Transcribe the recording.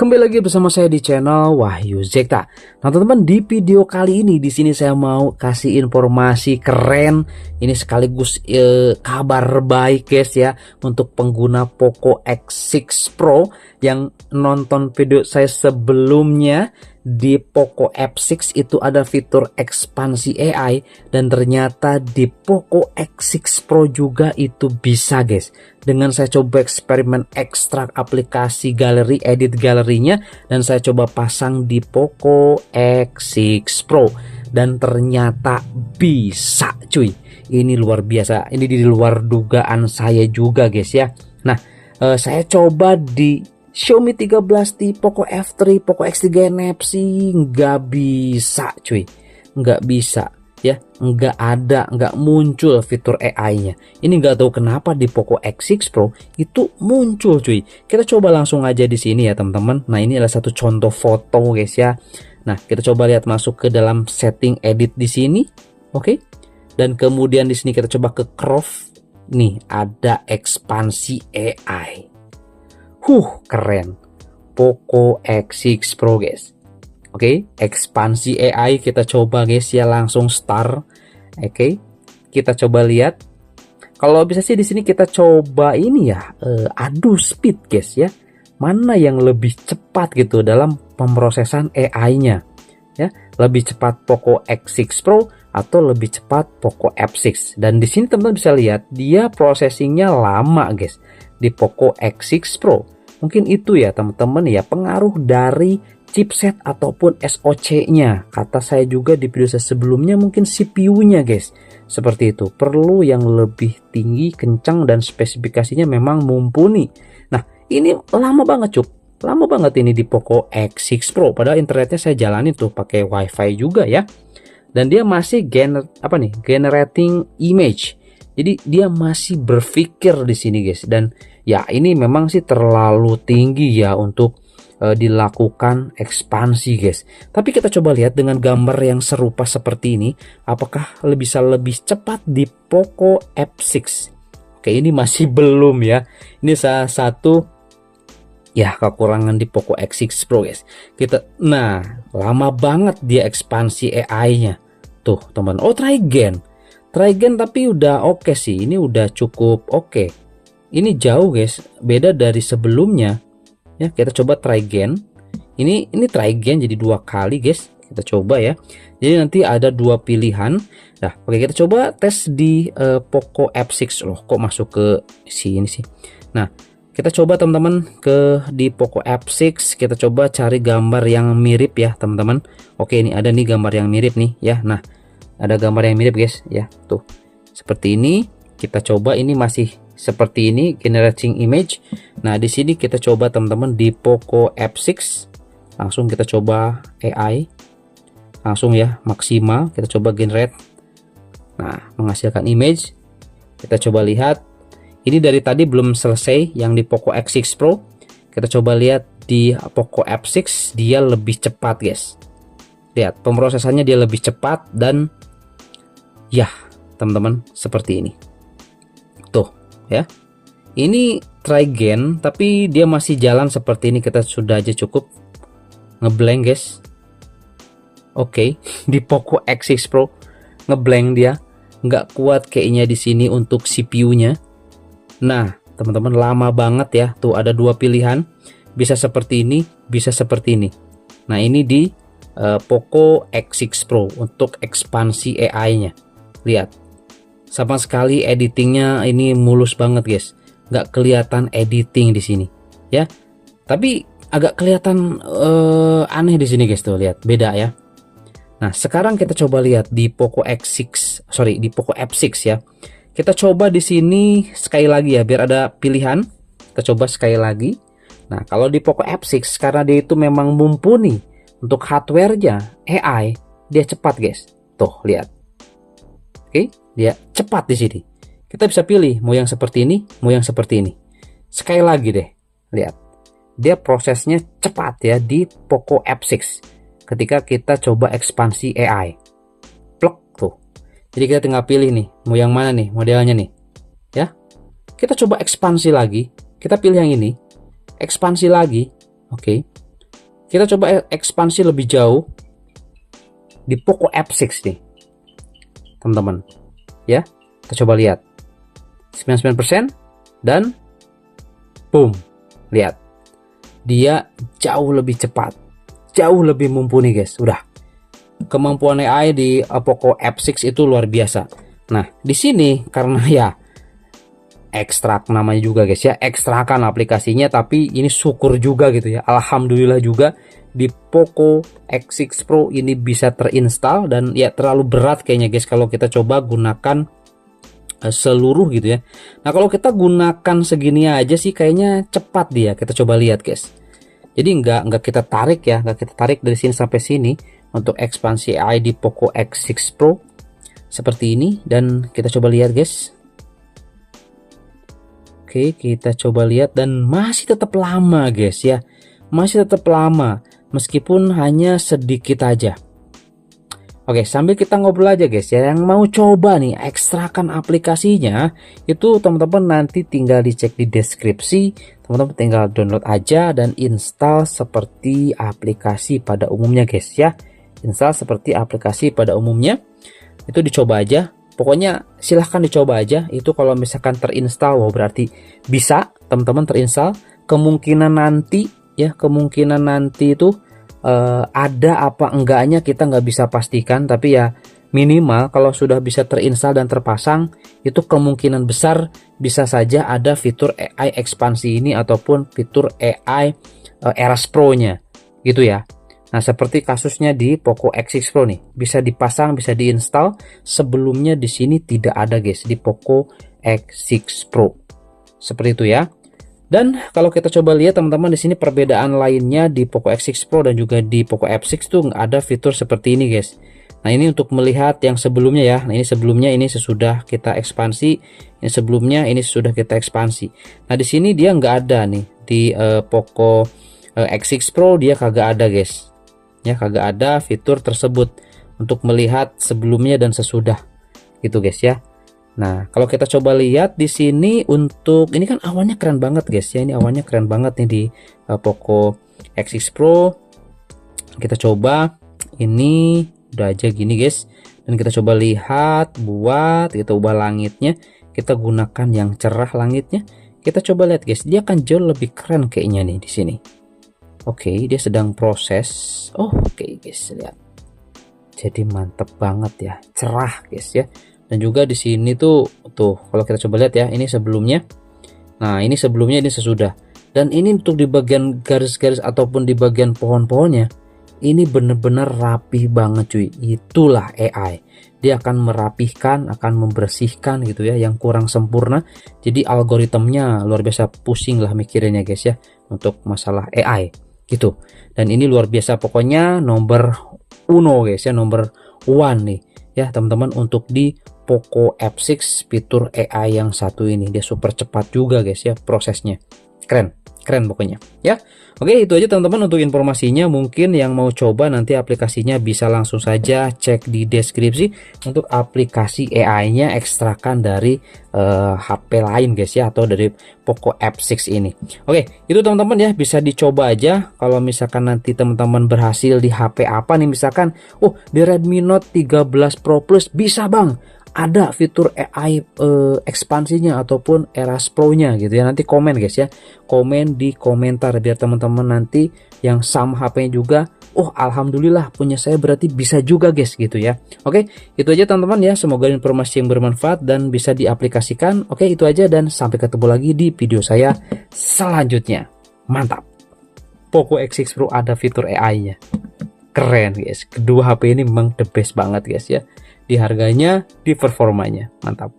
Kembali lagi bersama saya di channel Wahyu Zekta. Nah, teman-teman, di video kali ini di sini saya mau kasih informasi keren. Ini sekaligus kabar baik guys ya untuk pengguna Poco X6 Pro yang nonton video saya sebelumnya. Di Poco F6 itu ada fitur ekspansi AI dan ternyata di Poco X6 Pro juga itu bisa guys. Dengan saya coba eksperimen ekstrak aplikasi galeri, edit galerinya, dan saya coba pasang di Poco X6 Pro dan ternyata bisa cuy. Ini luar biasa, ini di luar dugaan saya juga guys ya. Nah, saya coba di Xiaomi 13T, Poco F3, Poco X3 NFC, nggak bisa cuy, nggak bisa ya, nggak muncul fitur AI-nya. Ini nggak tahu kenapa di Poco X6 Pro itu muncul cuy. Kita coba langsung aja di sini ya teman-teman. Nah, ini adalah satu contoh foto guys ya. Nah, kita coba lihat masuk ke dalam setting edit di sini, oke? Dan kemudian di sini kita coba ke crop. Nih ada ekspansi AI. Keren. Poco X6 Pro guys. Oke, ekspansi AI kita coba guys ya, langsung start. Oke, kita coba lihat. Kalau bisa sih di sini kita coba ini ya, adu speed guys ya. Mana yang lebih cepat gitu dalam pemrosesan AI-nya ya? Lebih cepat Poco X6 Pro atau lebih cepat Poco F6. Dan di sini teman-teman bisa lihat dia processingnya lama guys di Poco X6 Pro. Mungkin itu ya teman-teman ya, pengaruh dari chipset ataupun SoC-nya. Kata saya juga di video saya sebelumnya, mungkin CPU-nya guys. Seperti itu, perlu yang lebih tinggi, kencang, dan spesifikasinya memang mumpuni. Nah, ini lama banget cuk. Lama banget ini di Poco X6 Pro. Padahal internetnya saya jalanin tuh pakai WiFi juga ya. Dan dia masih generating image. Jadi dia masih berpikir di sini guys. Dan ya ini memang sih terlalu tinggi ya untuk dilakukan ekspansi guys. Tapi kita coba lihat dengan gambar yang serupa seperti ini, apakah bisa lebih cepat di Poco F6. Oke, ini masih belum ya. Ini salah satu ya kekurangan di Poco X6 Pro guys. Nah, lama banget dia ekspansi AI-nya. Tuh teman. Oh, Trygen tapi udah oke sih. Ini udah cukup oke. Ini jauh guys, beda dari sebelumnya. Ya, kita coba Trygen. Ini Trygen jadi 2 kali guys. Kita coba ya. Jadi nanti ada 2 pilihan. Nah, oke, kita coba tes di Poco F6. Loh, kok masuk ke sini sih? Nah, kita coba teman-teman di Poco F6. Kita coba cari gambar yang mirip ya teman-teman. Oke, ini ada nih gambar yang mirip nih ya. Nah, ada gambar yang mirip guys ya. Tuh, seperti ini. Kita coba, ini masih seperti ini, generating image. Nah, di sini kita coba teman-teman di Poco F6. Langsung kita coba AI. Langsung ya, maksimal. Kita coba generate. Nah, menghasilkan image. Kita coba lihat. Ini dari tadi belum selesai yang di Poco X6 Pro. Kita coba lihat di Poco F6, dia lebih cepat guys. Lihat, pemrosesannya dia lebih cepat dan ya, teman-teman, seperti ini. Tuh, ya. Ini Trygen tapi dia masih jalan seperti ini. Kita sudah aja cukup ngeblank guys. Oke, di Poco X6 Pro ngeblank dia. Nggak kuat kayaknya di sini untuk CPU-nya. Nah, teman-teman, lama banget ya. Tuh ada 2 pilihan. Bisa seperti ini, bisa seperti ini. Nah, ini di Poco X6 Pro untuk ekspansi AI-nya. Lihat. Sama sekali editingnya ini mulus banget guys, nggak kelihatan editing di sini ya, tapi agak kelihatan aneh di sini guys. Tuh lihat, beda ya. Nah, sekarang kita coba lihat di Poco di Poco F6 ya. Kita coba di sini sekali lagi ya, biar ada pilihan. Kita coba sekali lagi. Nah, kalau di Poco F6 karena dia itu memang mumpuni untuk hardware-nya AI, dia cepat guys. Tuh lihat. Oke, dia cepat di sini. Kita bisa pilih mau yang seperti ini, mau yang seperti ini. Sekali lagi deh, lihat. Dia prosesnya cepat ya di Poco F6. Ketika kita coba ekspansi AI. Plek tuh. Jadi kita tinggal pilih nih, mau yang mana nih modelnya nih. Ya. kita coba ekspansi lagi. Kita pilih yang ini, ekspansi lagi. Oke, kita coba ekspansi lebih jauh di Poco F6 nih, teman-teman. Ya, kita coba lihat 99% dan boom, lihat dia jauh lebih cepat, jauh lebih mumpuni guys. Udah, kemampuan AI di Poco F6 itu luar biasa. Nah, di sini karena ya ekstrak namanya juga guys ya, ekstrakan aplikasinya, tapi ini syukur juga gitu ya, alhamdulillah juga di Poco X6 Pro ini bisa terinstall. Dan ya terlalu berat kayaknya guys kalau kita coba gunakan seluruh gitu ya. Nah, kalau kita gunakan segini aja sih kayaknya cepat dia. Kita coba lihat guys. Jadi nggak kita tarik ya, nggak kita tarik dari sini sampai sini untuk ekspansi AI di Poco X6 Pro seperti ini. Dan kita coba lihat guys. Oke, kita coba lihat dan masih tetap lama guys ya. Masih tetap lama meskipun hanya sedikit aja. Oke, sambil kita ngobrol aja guys ya, yang mau coba nih ekstrakan aplikasinya itu teman-teman nanti tinggal dicek di deskripsi. Teman-teman tinggal download aja dan install seperti aplikasi pada umumnya guys ya. Install seperti aplikasi pada umumnya. Itu dicoba aja. Pokoknya silahkan dicoba aja. Itu kalau misalkan terinstall, wah berarti bisa teman-teman terinstall. Kemungkinan nanti ya, kemungkinan nanti itu ada apa enggaknya kita nggak bisa pastikan, tapi ya minimal kalau sudah bisa terinstall dan terpasang, itu kemungkinan besar bisa saja ada fitur AI ekspansi ini ataupun fitur AI Eras Pro nya gitu ya. Nah, seperti kasusnya di Poco X6 Pro nih, bisa dipasang, bisa diinstal. Sebelumnya di sini tidak ada guys di Poco X6 Pro. Seperti itu ya. Dan kalau kita coba lihat teman-teman di sini perbedaan lainnya di Poco X6 Pro dan juga di Poco F6 tuh nggak ada fitur seperti ini guys. Nah, ini untuk melihat yang sebelumnya ya. Nah, ini sebelumnya, ini sesudah kita ekspansi. Ini sebelumnya, ini sesudah kita ekspansi. Nah, di sini dia nggak ada nih di Poco X6 Pro, dia kagak ada guys. Ya, kagak ada fitur tersebut untuk melihat sebelumnya dan sesudah gitu guys ya. Nah, kalau kita coba lihat di sini untuk ini kan awannya keren banget guys ya. Ini awannya keren banget nih di Poco X6 Pro. Kita coba ini udah aja gini guys. Dan kita coba lihat buat kita ubah langitnya. Kita gunakan yang cerah langitnya. Kita coba lihat guys, dia akan jauh lebih keren kayaknya nih di sini. Oke, dia sedang proses. Oh, oke guys, lihat. Jadi mantep banget ya, cerah guys ya. Dan juga di sini tuh kalau kita coba lihat ya, ini sebelumnya. Nah, ini sebelumnya, ini sesudah. Dan ini untuk di bagian garis-garis ataupun di bagian pohon-pohonnya, ini bener-bener rapih banget cuy. Itulah AI. Dia akan merapihkan, akan membersihkan gitu ya yang kurang sempurna. Jadi algoritmnya luar biasa, pusing lah mikirinnya guys ya untuk masalah AI gitu. Dan ini luar biasa, pokoknya nomor uno guys ya, nomor one nih ya teman-teman untuk di Poco F6 fitur AI yang satu ini. Dia super cepat juga guys ya prosesnya, keren pokoknya ya. Oke, itu aja teman-teman untuk informasinya. Mungkin yang mau coba nanti aplikasinya bisa langsung saja cek di deskripsi untuk aplikasi AI nya ekstrakan dari HP lain guys ya, atau dari Poco F6 ini. Oke, itu teman-teman ya, bisa dicoba aja. Kalau misalkan nanti teman-teman berhasil di HP apa nih, misalkan di Redmi Note 13 Pro Plus bisa bang, ada fitur AI ekspansinya ataupun Eras Pro nya gitu ya. Nanti komen guys ya, komen di komentar biar teman-teman nanti yang sama HP-nya juga, alhamdulillah punya saya berarti bisa juga guys gitu ya. Oke, itu aja teman-teman ya, semoga informasi yang bermanfaat dan bisa diaplikasikan. Oke, itu aja dan sampai ketemu lagi di video saya selanjutnya. Mantap, Poco X6 Pro ada fitur AI nya, keren guys. Kedua HP ini memang the best banget guys ya, di harganya, di performanya, mantap.